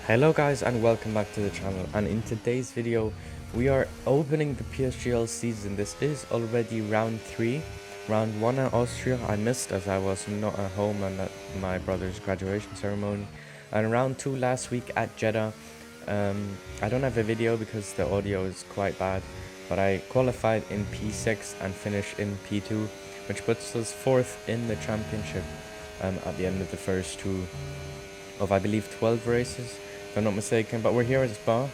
Hello guys and welcome back to the channel, and in today's video we are opening the PSGL season. This is already round 3. Round 1 in Austria I missed as I was not at home and at my brother's graduation ceremony, and round 2 last week at Jeddah. I don't have a video because the audio is quite bad, but I qualified in P6 and finished in P2, which puts us 4th in the championship at the end of the first 2 of I believe 12 races, if I'm not mistaken. But we're here at Spa,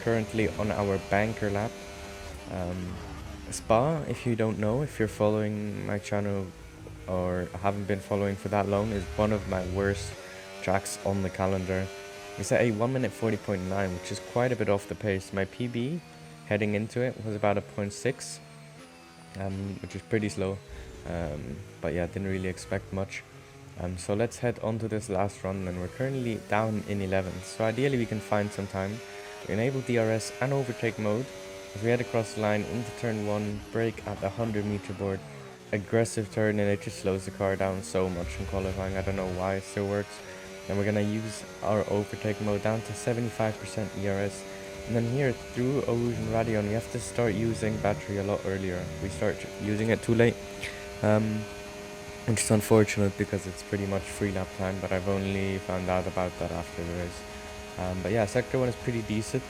currently on our banker lap. Spa, if you don't know, if you're following my channel or haven't been following for that long, is one of my worst tracks on the calendar. It's at a 1 minute 40.9, which is quite a bit off the pace. My PB heading into it was about a 0.6, which is pretty slow. But yeah, didn't really expect much. So let's head on to this last run, and we're currently down in 11th. So ideally we can find some time. We enable DRS and overtake mode as we head across the line into turn 1, brake at the 100-meter board. Aggressive turn, and it just slows the car down so much in qualifying. I don't know why it still works. And we're gonna use our overtake mode down to 75% ERS. And then here through Illusion Radion we have to start using battery a lot earlier. We start using it too late. Which is unfortunate because it's pretty much free lap time, but I've only found out about that after the race. But yeah, sector 1 is pretty decent.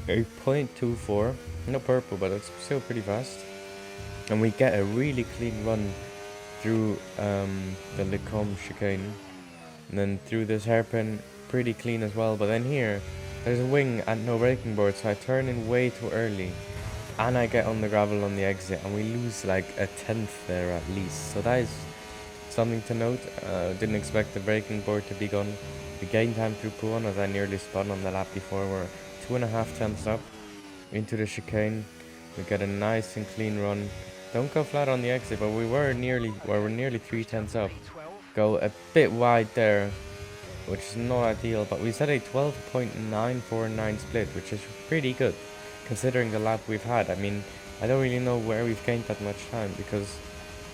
A 0.24, no purple, but it's still pretty fast. And we get a really clean run through the Lecombe chicane. And then through this hairpin, pretty clean as well. But then here, there's a wing and no braking board, so I turn in way too early. And I get on the gravel on the exit, and we lose like a 10th there at least. So that is something to note. Didn't expect the braking board to be gone. We gain time through Puan as I nearly spun on the lap before. We're 2.5 tenths up into the chicane. We get a nice and clean run. Don't go flat on the exit, but we're nearly 3 tenths up. Go a bit wide there, which is not ideal, but we set a 12.949 split, which is pretty good considering the lap we've had. I mean, I don't really know where we've gained that much time because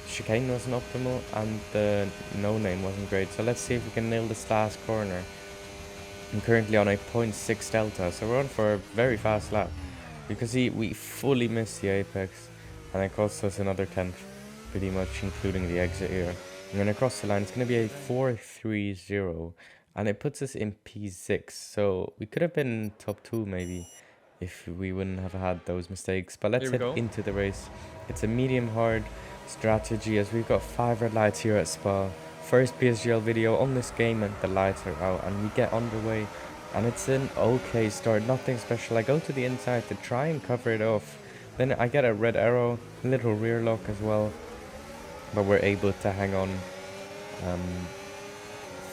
chicane wasn't optimal and the no-name wasn't great. So let's see if we can nail this last corner. I'm currently on a 0.6 delta, so we're on for a very fast lap. You can see we fully missed the apex, and it cost us another 10th, pretty much including the exit here. I'm going to cross the line. It's going to be a 4.30, and it puts us in P6, so we could have been top 2 maybe if we wouldn't have had those mistakes. But let's head into the race. It's a medium hard strategy as we've got 5 red lights here at Spa. First PSGL video on this game, and the lights are out and we get underway, and it's an okay start, nothing special. I go to the inside to try and cover it off, then I get a red arrow, a little rear lock as well, but we're able to hang on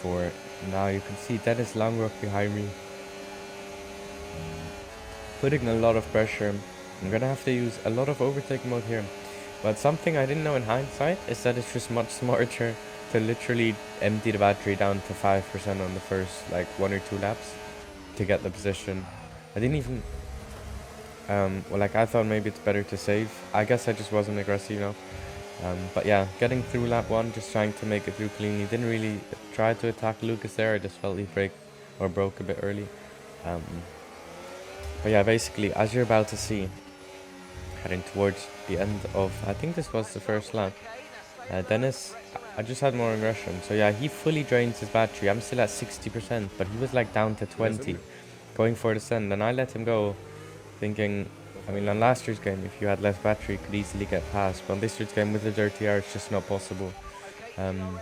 for now. You can see Dennis Longrock behind me, putting a lot of pressure. I'm gonna have to use a lot of overtake mode here, but something I didn't know in hindsight is that it's just much smarter to literally empty the battery down to 5% on the first like 1 or 2 laps to get the position. I didn't even I thought maybe it's better to save. I guess I just wasn't aggressive enough. But yeah, getting through lap 1, just trying to make it through cleanly. Didn't really try to attack Lucas there. I just felt he broke a bit early. But yeah, basically, as you're about to see, heading towards the end of, I think this was the first lap, Dennis, I just had more aggression. So yeah, he fully drains his battery. I'm still at 60%, but he was like down to 20, going for the send, and I let him go, thinking, I mean, on last year's game, if you had less battery, you could easily get past, but on this year's game with the dirty air, it's just not possible. And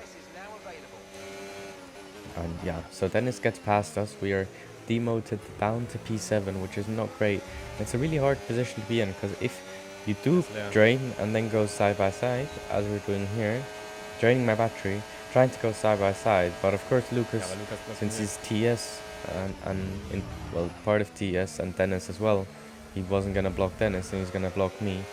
yeah, so Dennis gets past us. We are demoted down to P7, which is not great. It's a really hard position to be in, because if you do drain and then go side by side, as we're doing here, draining my battery, trying to go side by side, but of course Lucas, since he's TS and part of TS and Dennis as well, he wasn't gonna block Dennis and he's gonna block me.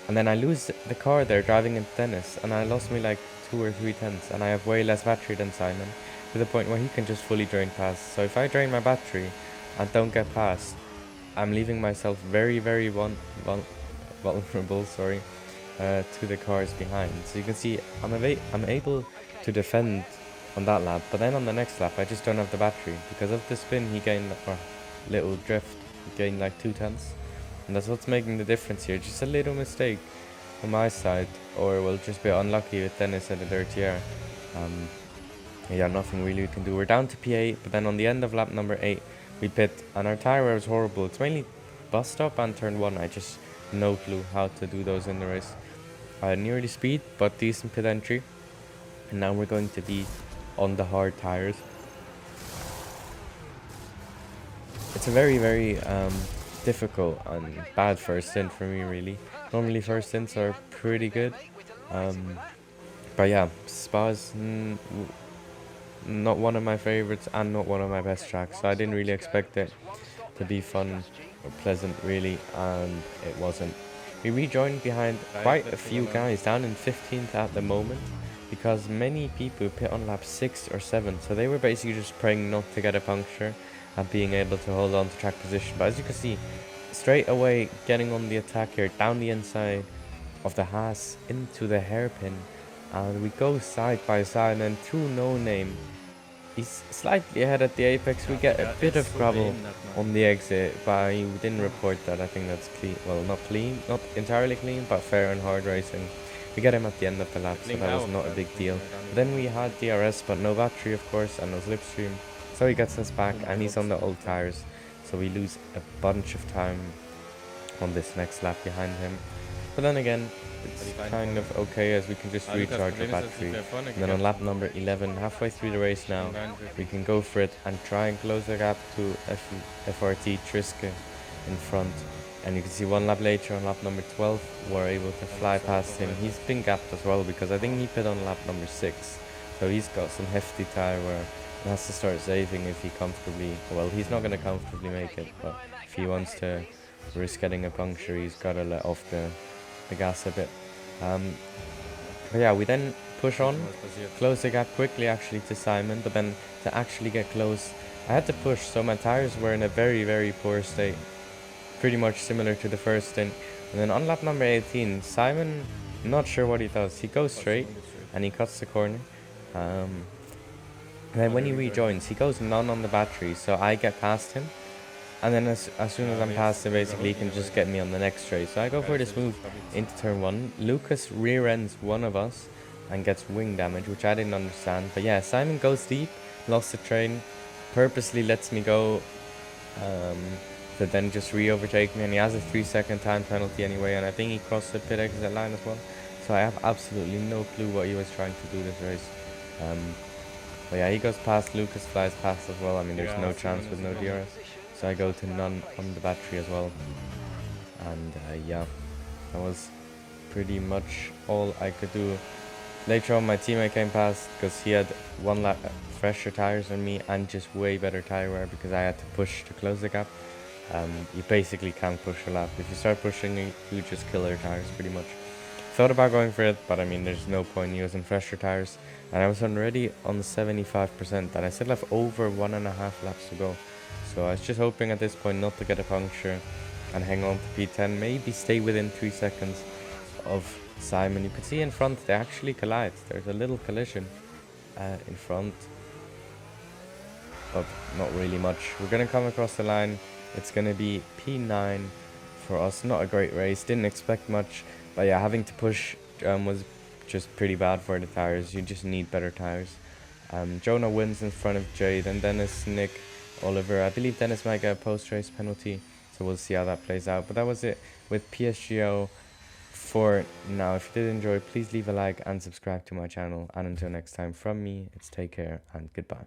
And then I lose the car there driving into Dennis, and I lost me like 2 or 3 tenths, and I have way less battery than Simon, to the point where he can just fully drain past. So if I drain my battery and don't get past, I'm leaving myself very, very vulnerable, to the cars behind. So you can see I'm able to defend on that lap. But then on the next lap, I just don't have the battery. Because of the spin, he gained, or little drift, he gained like 2/10. And that's what's making the difference here. Just a little mistake on my side, or we'll just be unlucky with Dennis at the dirty air. Yeah, nothing really we can do. We're down to P8, but then on the end of lap number 8, we pit, and our tire wear was horrible. It's mainly bus stop and turn 1. I just no clue how to do those in the race. Nearly speed, but decent pit entry. And now we're going to be on the hard tires. It's a very, very difficult and bad first stint for me, really. Normally first stints are pretty good. But yeah, Spa's not one of my favorites and not one of my best tracks. So I didn't really expect it to be fun or pleasant, really, and it wasn't. We rejoined behind quite a few guys, down in 15th at the moment, because many people pit on lap 6 or 7. So they were basically just praying not to get a puncture and being able to hold on to track position. But as you can see, straight away getting on the attack here, down the inside of the Haas into the hairpin. And we go side by side, and through No Name, he's slightly ahead at the apex. We get a bit of gravel on the exit, but we didn't report that. I think that's clean. Well, not clean, not entirely clean, but fair and hard racing. We get him at the end of the lap, so that was not a big deal. Then we had DRS, but no battery, of course, and no slipstream. So he gets us back, and he's on the old tires. So we lose a bunch of time on this next lap behind him. But then again, it's kind of okay, as we can just recharge our battery. And then on lap number 11, halfway through the race now, we can go for it and try and close the gap to FRT Triske in front. And you can see one lap later, on lap number 12, we're able to fly past him. He's been gapped as well, because I think he pit on lap number 6. So he's got some hefty tire wear and has to start saving if he comfortably, well, he's not going to comfortably make it, but if he wants to risk getting a puncture, he's got to let off the gas a bit. But yeah, we then push on, close the gap quickly actually to Simon, but then to actually get close, I had to push, so my tires were in a very, very poor state, pretty much similar to the first stint. And then on lap number 18, Simon, not sure what he does, he goes straight and he cuts the corner. And then when he rejoins, he goes none on the battery, so I get past him. And then as soon as I'm past him, basically, he can just get me on the next straight. So I go for this move into turn 1. Lucas rear ends one of us and gets wing damage, which I didn't understand. But yeah, Simon goes deep, lost the train, purposely lets me go to then just re-overtake me. And he has a 3-second time penalty anyway, and I think he crossed the pit exit line as well. So I have absolutely no clue what he was trying to do this race. But yeah, he goes past, Lucas flies past as well. I mean, there's no chance with no DRS. So I go to none on the battery as well. And yeah, that was pretty much all I could do. Later on, my teammate came past because he had one lap fresher tires than me and just way better tire wear, because I had to push to close the gap. You basically can't push a lap. If you start pushing, you just kill your tires pretty much. Thought about going for it, but I mean, there's no point using fresher tires. And I was already on 75%, and I still have over 1.5 laps to go. So I was just hoping at this point not to get a puncture and hang on to P10, maybe stay within 3 seconds of Simon. You can see in front they actually collide. There's a little collision in front, but not really much. We're going to come across the line. It's going to be P9 for us. Not a great race, didn't expect much, but yeah, having to push was just pretty bad for the tires. You just need better tires. Jonah wins in front of Jay, then Dennis, Nick, Oliver. I believe Dennis might get a post-race penalty, so we'll see how that plays out. But that was it with PSGL for now. If you did enjoy, please leave a like and subscribe to my channel. And until next time, from me, it's take care and goodbye.